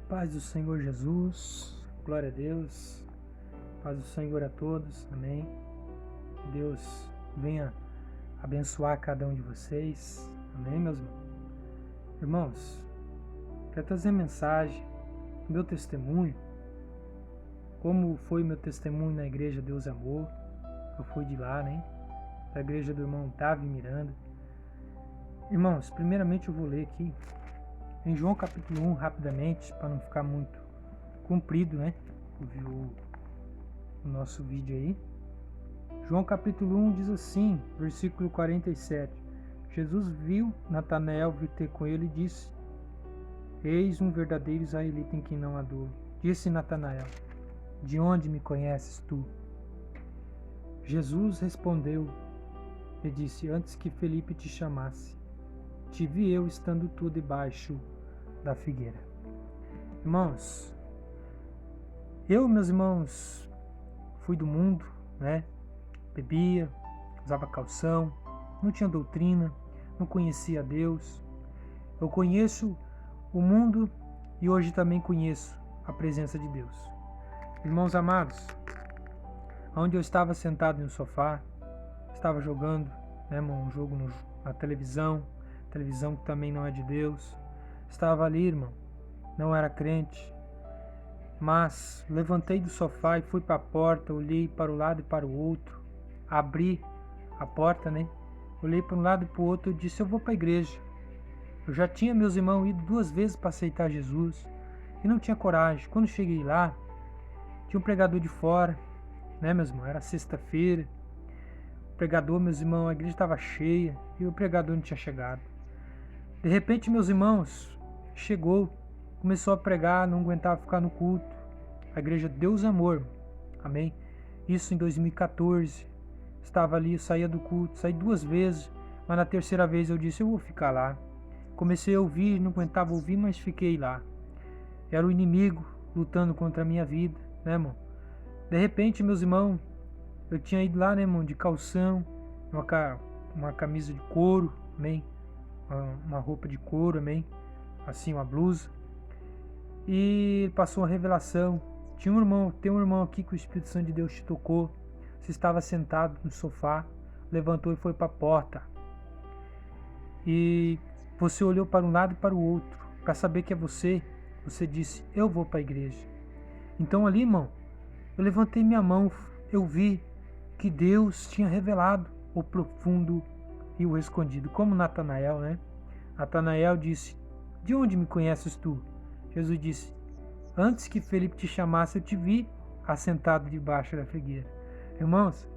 Paz do Senhor Jesus, glória a Deus, paz do Senhor a todos, amém. Que Deus venha abençoar cada um de vocês, amém, meus irmãos. Irmãos, quero trazer mensagem, meu testemunho, como foi meu testemunho na igreja Deus é Amor. Eu fui de lá, né, da igreja do irmão Davi Miranda. Irmãos, primeiramente eu vou ler aqui em João capítulo 1, rapidamente, para não ficar muito comprido, né? O nosso vídeo aí. João capítulo 1 diz assim, versículo 47. Jesus viu Natanael vir ter com ele e disse: Eis um verdadeiro israelita em quem não há dúvida. Disse Natanael: De onde me conheces tu? Jesus respondeu e disse: Antes que Felipe te chamasse, te vi eu estando tu debaixo da figueira. Irmãos, meus irmãos, fui do mundo, né? Bebia, usava calção, não tinha doutrina, não conhecia Deus. Eu conheço o mundo e hoje também conheço a presença de Deus. Irmãos amados, onde eu estava sentado no sofá, estava jogando, né, um jogo na televisão que também não é de Deus. Estava ali, irmão, não era crente, mas levantei do sofá e fui para a porta, olhei para o lado e para o outro, abri a porta, né? Olhei para um lado e para o outro e disse: eu vou para a igreja. Eu já tinha, meus irmãos, ido 2 vezes para aceitar Jesus e não tinha coragem. Quando cheguei lá, tinha um pregador de fora, né, meus irmãos? Era sexta-feira. O pregador, meus irmãos, a igreja estava cheia e o pregador não tinha chegado. De repente, meus irmãos, chegou, começou a pregar, não aguentava ficar no culto. A igreja Deus é Amor, amém? Isso em 2014, estava ali, eu saía do culto, saí 2 vezes, mas na terceira vez eu disse: eu vou ficar lá. Comecei a ouvir, não aguentava ouvir, mas fiquei lá. Era o inimigo lutando contra a minha vida, né, irmão? De repente, meus irmãos, eu tinha ido lá, né, irmão, de calção, uma camisa de couro, amém? Uma roupa de couro, amém? Assim, uma blusa. E passou uma revelação. Tem um irmão aqui que o Espírito Santo de Deus te tocou. Você estava sentado no sofá, levantou e foi para a porta. E você olhou para um lado e para o outro, para saber que é você. Você disse: eu vou para a igreja. Então ali, irmão, eu levantei minha mão, eu vi que Deus tinha revelado o profundo e o escondido, como Natanael, né? Natanael disse: de onde me conheces tu? Jesus disse: antes que Felipe te chamasse, eu te vi assentado debaixo da figueira. Irmãos,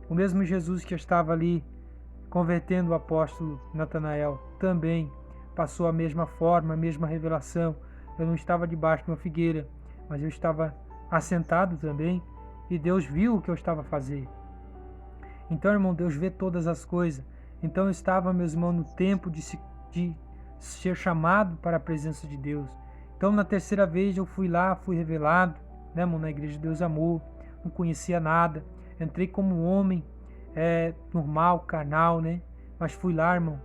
o mesmo Jesus que estava ali convertendo o apóstolo Natanael também passou a mesma forma, a mesma revelação. Eu não estava debaixo de uma figueira, mas eu estava assentado também, e Deus viu o que eu estava fazendo. Então, irmão, Deus vê todas as coisas. Então eu estava, meus irmãos, no tempo de ser chamado para a presença de Deus. Então na terceira vez eu fui lá, fui revelado, né, irmão, na igreja de Deus Amor, não conhecia nada, entrei como um homem normal, carnal, né, mas fui lá, irmão,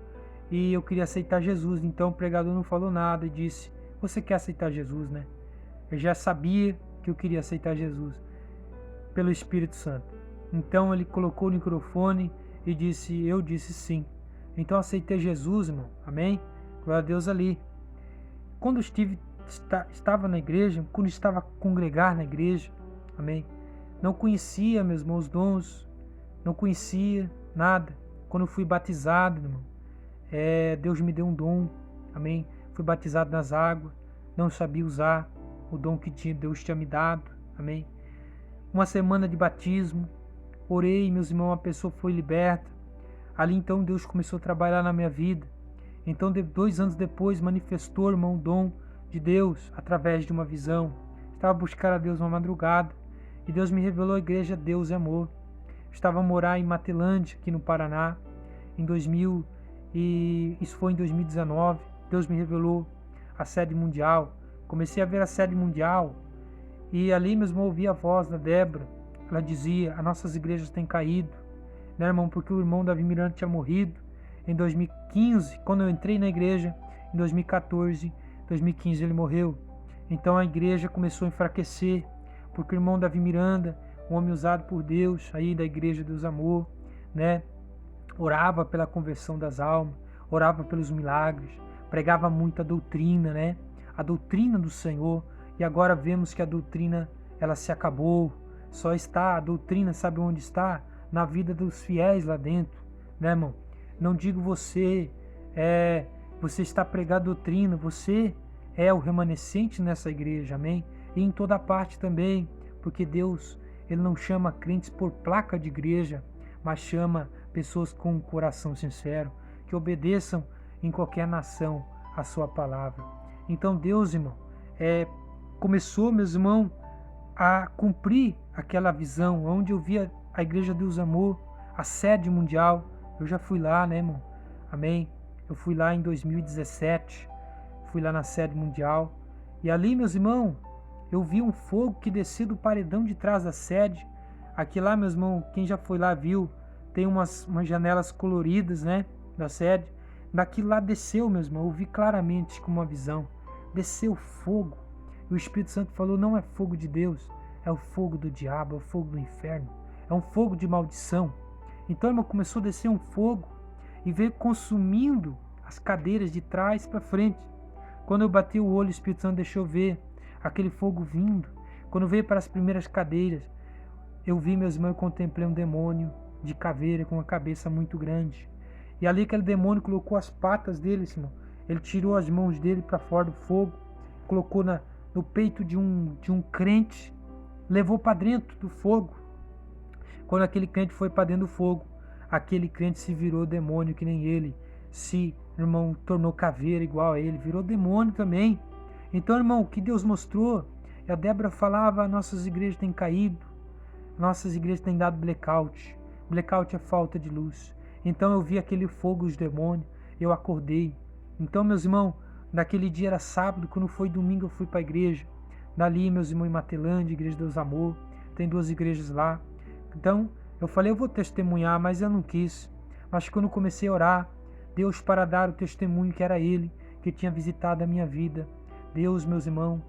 e eu queria aceitar Jesus. Então o pregador não falou nada e disse: você quer aceitar Jesus, né? Eu já sabia que eu queria aceitar Jesus pelo Espírito Santo. Então ele colocou o microfone e disse: eu disse sim. Então aceitei Jesus, irmão, amém? Glória a Deus ali. Quando estava na igreja, quando estava a congregar na igreja, amém? Não conhecia, meus irmãos, os dons, não conhecia nada. Quando eu fui batizado, irmão, Deus me deu um dom, amém? Fui batizado nas águas, não sabia usar o dom que Deus tinha me dado, amém? Uma semana de batismo, orei, meus irmãos, uma pessoa foi liberta. Ali então Deus começou a trabalhar na minha vida. Então 2 anos depois manifestou, irmão, o dom de Deus através de uma visão. Estava a buscar a Deus uma madrugada e Deus me revelou a igreja Deus é Amor. Estava a morar em Matelândia, aqui no Paraná, isso foi em 2019. Deus me revelou a sede mundial. Comecei a ver a sede mundial e ali mesmo ouvi a voz da Débora. Ela dizia: as nossas igrejas têm caído, né, irmão? Porque o irmão Davi Miranda tinha morrido em 2015, quando eu entrei na igreja. Em 2014, 2015 ele morreu. Então a igreja começou a enfraquecer, porque o irmão Davi Miranda, um homem usado por Deus, aí da Igreja Deus Amor, né? Orava pela conversão das almas, orava pelos milagres, pregava muito a doutrina, né? A doutrina do Senhor. E agora vemos que a doutrina, ela se acabou. Só está a doutrina, sabe onde está? Na vida dos fiéis lá dentro, né, irmão? Não digo você está pregando a doutrina, você é o remanescente nessa igreja, amém? E em toda parte também, porque Deus, Ele não chama crentes por placa de igreja, mas chama pessoas com um coração sincero, que obedeçam em qualquer nação a sua palavra. Então Deus, irmão, começou, meus irmãos, a cumprir aquela visão, onde eu via a Igreja Deus Amor, a sede mundial. Eu já fui lá, né, irmão? Amém? Eu fui lá em 2017, fui lá na sede mundial, e ali, meus irmãos, eu vi um fogo que descia do paredão de trás da sede. Aqui lá, meus irmãos, quem já foi lá viu, tem umas janelas coloridas, né, da sede. Daquilo lá desceu, meus irmãos, eu vi claramente com uma visão. Desceu fogo. E o Espírito Santo falou, não é fogo de Deus, é o fogo do diabo, é o fogo do inferno. É um fogo de maldição. Então, irmão, começou a descer um fogo e veio consumindo as cadeiras de trás para frente. Quando eu bati o olho, o Espírito Santo deixou ver aquele fogo vindo. Quando veio para as primeiras cadeiras, eu vi, meus irmãos, eu contemplei um demônio de caveira com uma cabeça muito grande. E ali aquele demônio colocou as patas dele, irmão. Ele tirou as mãos dele para fora do fogo, colocou no peito de um crente, levou para dentro do fogo. Quando aquele crente foi para dentro do fogo, aquele crente se virou demônio que nem ele, irmão, tornou caveira igual a ele, virou demônio também. Então, irmão, o que Deus mostrou, e a Débora falava, nossas igrejas têm caído, nossas igrejas têm dado blackout. Blackout é falta de luz. Então eu vi aquele fogo, os demônios, eu acordei. Então, meus irmãos, naquele dia era sábado, quando foi domingo eu fui para a igreja. Dali, meus irmãos, em Matelândia, Igreja Deus Amor, tem 2 igrejas lá. Então, eu falei, eu vou testemunhar, mas eu não quis. Mas quando eu comecei a orar, Deus, para dar o testemunho que era Ele, que tinha visitado a minha vida, Deus, meus irmãos,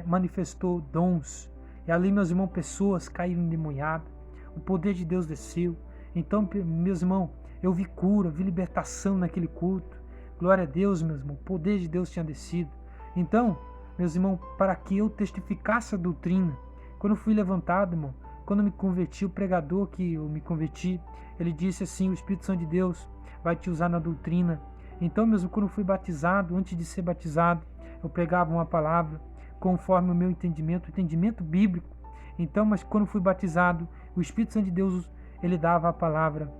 manifestou dons. E ali, meus irmãos, pessoas caíram endemoniadas. O poder de Deus desceu. Então, meus irmãos, eu vi cura, vi libertação naquele culto. Glória a Deus, meus irmãos, o poder de Deus tinha descido. Então, meus irmãos, para que eu testificasse a doutrina, quando eu fui levantado, irmão, quando eu me converti, o pregador que eu me converti, ele disse assim, o Espírito Santo de Deus vai te usar na doutrina. Então, mesmo quando eu fui batizado, antes de ser batizado, eu pregava uma palavra conforme o meu entendimento, o entendimento bíblico. Então, mas quando eu fui batizado, o Espírito Santo de Deus, ele dava a palavra.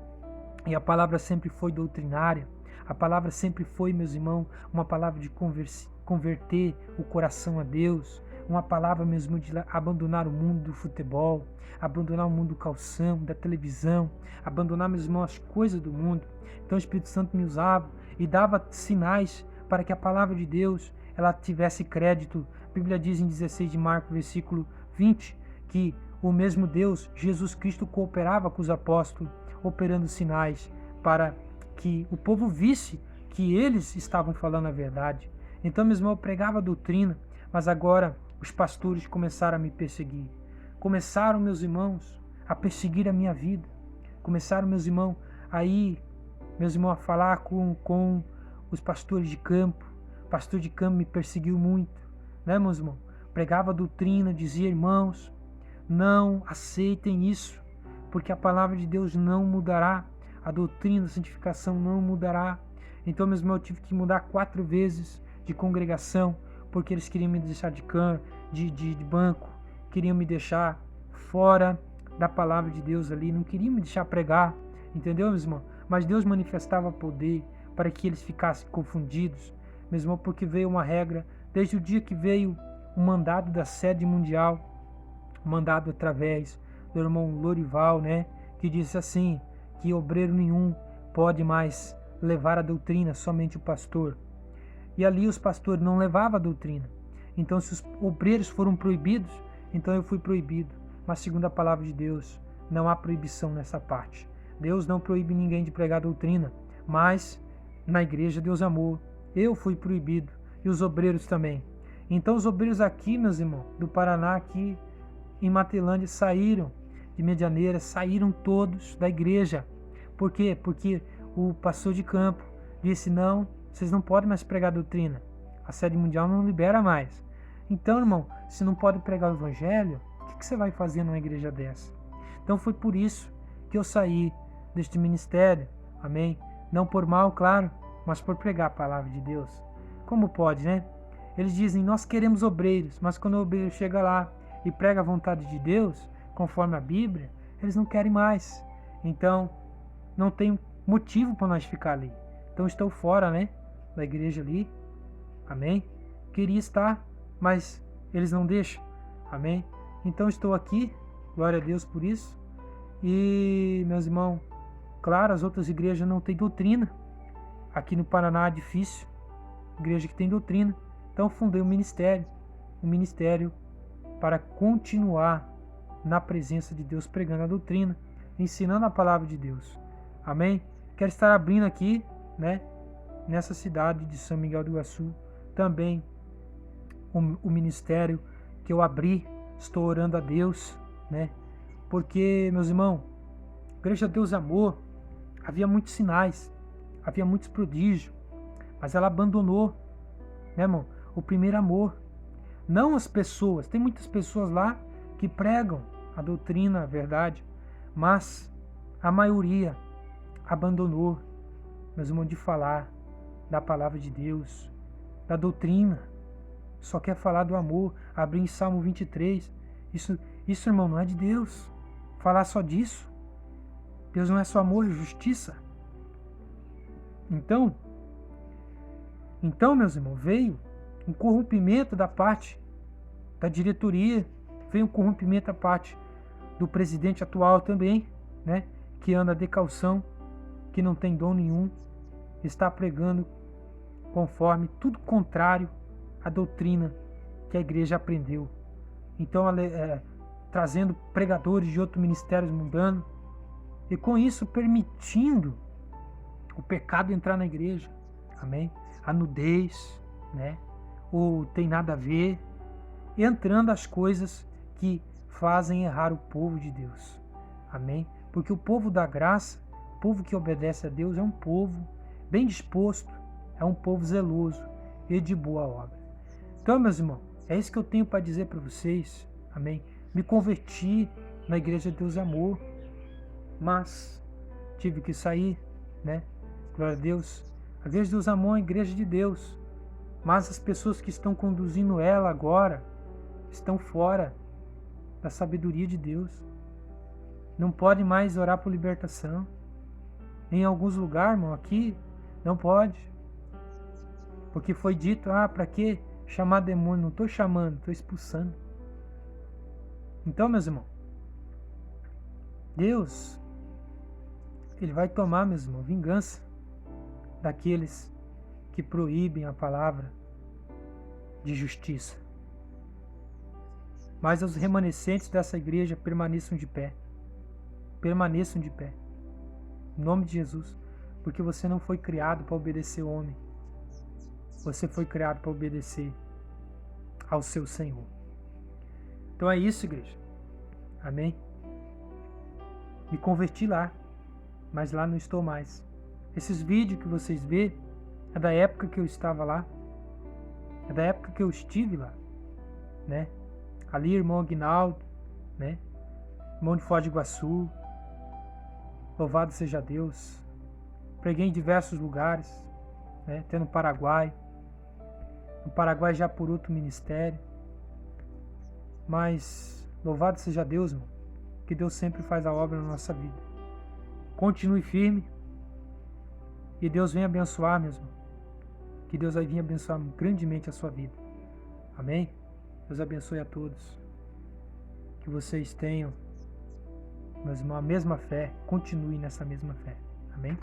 E a palavra sempre foi doutrinária. A palavra sempre foi, meus irmãos, uma palavra de converter o coração a Deus. Uma palavra mesmo de abandonar o mundo do futebol, abandonar o mundo do calção, da televisão, abandonar, meus irmãos, as coisas do mundo. Então o Espírito Santo me usava e dava sinais para que a palavra de Deus ela tivesse crédito. A Bíblia diz em 16 de Marcos, versículo 20, que o mesmo Deus, Jesus Cristo, cooperava com os apóstolos, operando sinais para que o povo visse que eles estavam falando a verdade. Então, meu irmão, eu pregava a doutrina, mas agora os pastores começaram a me perseguir. Começaram, meus irmãos, a perseguir a minha vida. Começaram, meus irmãos, a falar com os pastores de campo. O pastor de campo me perseguiu muito, né, meus irmãos? Pregava a doutrina, dizia, irmãos, não aceitem isso, porque a palavra de Deus não mudará. A doutrina da santificação não mudará. Então, meus irmãos, eu tive que mudar 4 vezes de congregação, porque eles queriam me deixar de banco, queriam me deixar fora da palavra de Deus ali, não queriam me deixar pregar, entendeu, meus irmãos? Mas Deus manifestava poder para que eles ficassem confundidos, meus irmãos, porque veio uma regra, desde o dia que veio o mandado da sede mundial, mandado através do irmão Lorival, né, que disse assim, que obreiro nenhum pode mais levar a doutrina, somente o pastor. E ali os pastores não levavam a doutrina. Então, se os obreiros foram proibidos, então eu fui proibido. Mas segundo a palavra de Deus, não há proibição nessa parte. Deus não proíbe ninguém de pregar a doutrina. Mas, na igreja Deus amou, eu fui proibido. E os obreiros também. Então os obreiros aqui, meus irmãos, do Paraná, aqui em Matelândia, saíram de Medianeira, saíram todos da igreja. Por quê? Porque o pastor de campo disse, não, vocês não podem mais pregar doutrina. A sede mundial não libera mais. Então, irmão, se não pode pregar o evangelho, o que você vai fazer numa igreja dessa? Então foi por isso que eu saí deste ministério, amém? Não por mal, claro, mas por pregar a palavra de Deus. Como pode, né? Eles dizem, nós queremos obreiros, mas quando o obreiro chega lá e prega a vontade de Deus, conforme a Bíblia, eles não querem mais. Então, não tem motivo para nós ficar ali. Então, estou fora, né, da igreja ali, amém? Queria estar, mas eles não deixam, amém? Então, estou aqui, glória a Deus por isso. E, meus irmãos, claro, as outras igrejas não têm doutrina. Aqui no Paraná é difícil, igreja que tem doutrina. Então, fundei um ministério para continuar na presença de Deus, pregando a doutrina, ensinando a palavra de Deus. Amém? Quero estar abrindo aqui, né, nessa cidade de São Miguel do Iguaçu, também o ministério que eu abri. Estou orando a Deus, né? Porque, meus irmãos, Igreja Deus Amor, havia muitos sinais, havia muitos prodígios, mas ela abandonou, né, irmão, o primeiro amor. Não as pessoas, tem muitas pessoas lá que pregam a doutrina, a verdade, mas a maioria abandonou, meus irmãos, de falar da palavra de Deus, da doutrina. Só quer falar do amor, abrir em Salmo 23. Isso, irmão, não é de Deus. Falar só disso. Deus não é só amor e justiça. Então, meus irmãos, veio um corrompimento da parte da diretoria, veio um corrompimento da parte do presidente atual também, né, que anda de calção, que não tem dom nenhum, está pregando conforme tudo contrário à doutrina que a igreja aprendeu. Então, trazendo pregadores de outros ministérios mundanos, e com isso permitindo o pecado entrar na igreja, amém? A nudez, né? Ou tem nada a ver, entrando as coisas que fazem errar o povo de Deus, amém? Porque o povo da graça, o povo que obedece a Deus, é um povo bem disposto, é um povo zeloso e de boa obra. Então, meus irmãos, é isso que eu tenho para dizer para vocês, amém? Me converti na Igreja de Deus Amor, mas tive que sair, né? Glória a Deus. A Igreja de Deus Amor é a Igreja de Deus, mas as pessoas que estão conduzindo ela agora estão fora da sabedoria de Deus. Não pode mais orar por libertação. Em alguns lugares, irmão, aqui não pode. Porque foi dito, para que chamar demônio? Não estou chamando, estou expulsando. Então, meus irmãos, Deus, Ele vai tomar, meus irmãos, vingança daqueles que proíbem a palavra de justiça. Mas os remanescentes dessa igreja permaneçam de pé. Permaneçam de pé. Em nome de Jesus. Porque você não foi criado para obedecer o homem. Você foi criado para obedecer ao seu Senhor. Então é isso, igreja. Amém? Me converti lá, mas lá não estou mais. Esses vídeos que vocês vê é da época que eu estava lá. É da época que eu estive lá, né? Ali, irmão Aguinaldo, né? Irmão de Foz do Iguaçu. Louvado seja Deus. Preguei em diversos lugares, né? Até no Paraguai. No Paraguai já por outro ministério. Mas louvado seja Deus, irmão, que Deus sempre faz a obra na nossa vida. Continue firme. E Deus venha abençoar, meu irmão. Que Deus vai vir abençoar grandemente a sua vida. Amém? Deus abençoe a todos. Que vocês tenham, meus irmãos, a mesma fé. Continue nessa mesma fé. Amém?